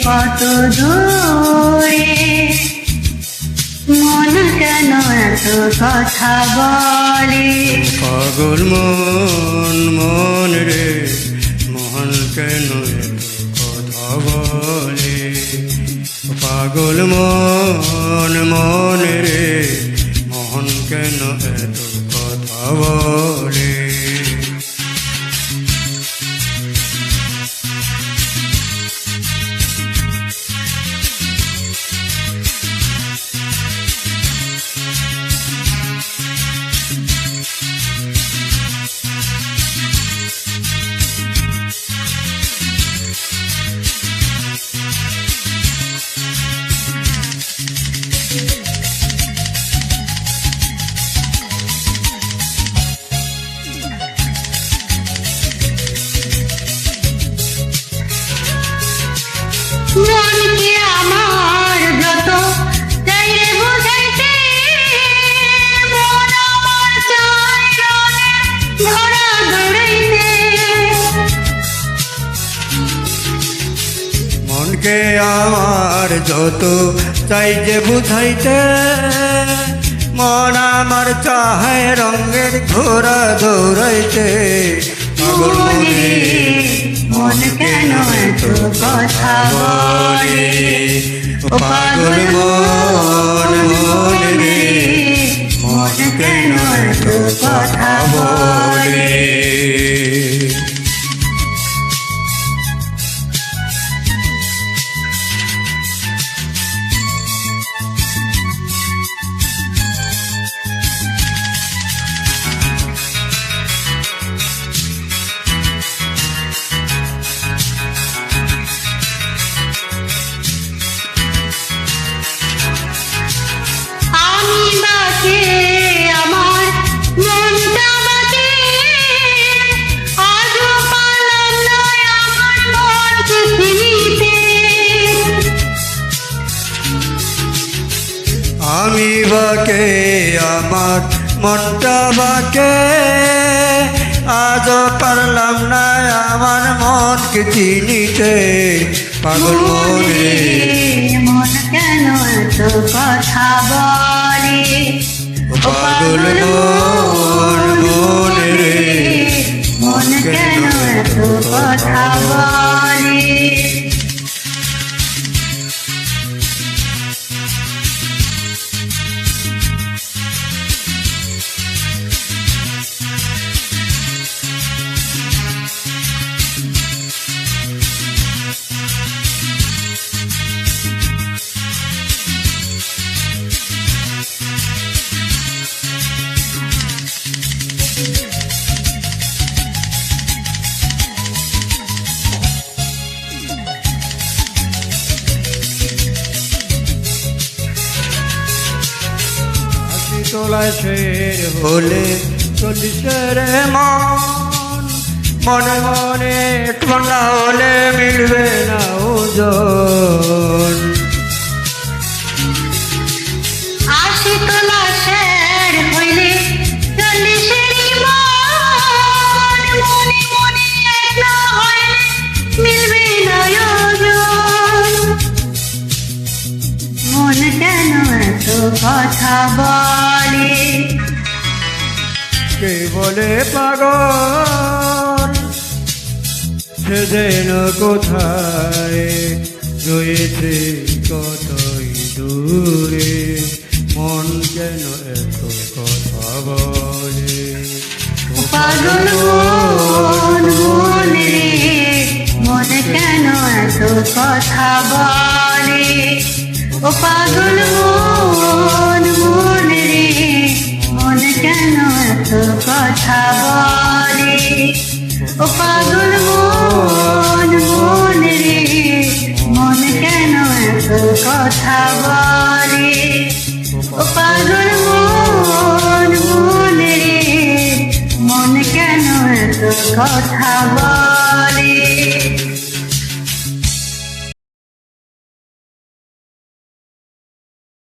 কত দূরে মন কেন এত কথা বলে? পাগল মন মন রে মন কেন এত কথা বলে? পাগল মন মন রে মন কেন এত কথা বলে? মনকে আমার যত চাই রে বুঝাইতে, মন আমার চাই রঙে ধরা দৌড়াইতে। মনকে আমার যত চাই যে বুঝাইতে, মন আমার চাহে রঙের ঘোড়া দৌড়াইতে। পাগল মনে মন কেন এত কথা বলে? পাগল মন মন রে মন কেন এত কথা বলে? আমি বাকে আমার মনটা বাকে, আজও পারলাম না আমার মনকে চিনিতে। পাগল মনে মন কেন এত কথা বলে? পাগল মন মন রে মন কেন এত কথা বলে? তোলায় শের হলে চল্লিশের মন, মনে মনে ঠান্ডা হলে মিলবে না ওজন। 80 তোলা শের হইলে 40-এরই মন, মনে মনে এক না হইলে মিলবে না ওজন। মন কেন এত কথা বলে? কে বলে পাগল সে যেন কোথায় রয়েছে কতই দূরে? মন কেন এত কথা বলে? পাগল মন মন রে মন কেন এত কথা বলে? ও পাগল মন মন রে মন কেন এত কথা বলে ও পাগল মন মন রে মন কেন এত কথা বলে ও পাগল মন মন রে মন কেন এত কথা বলে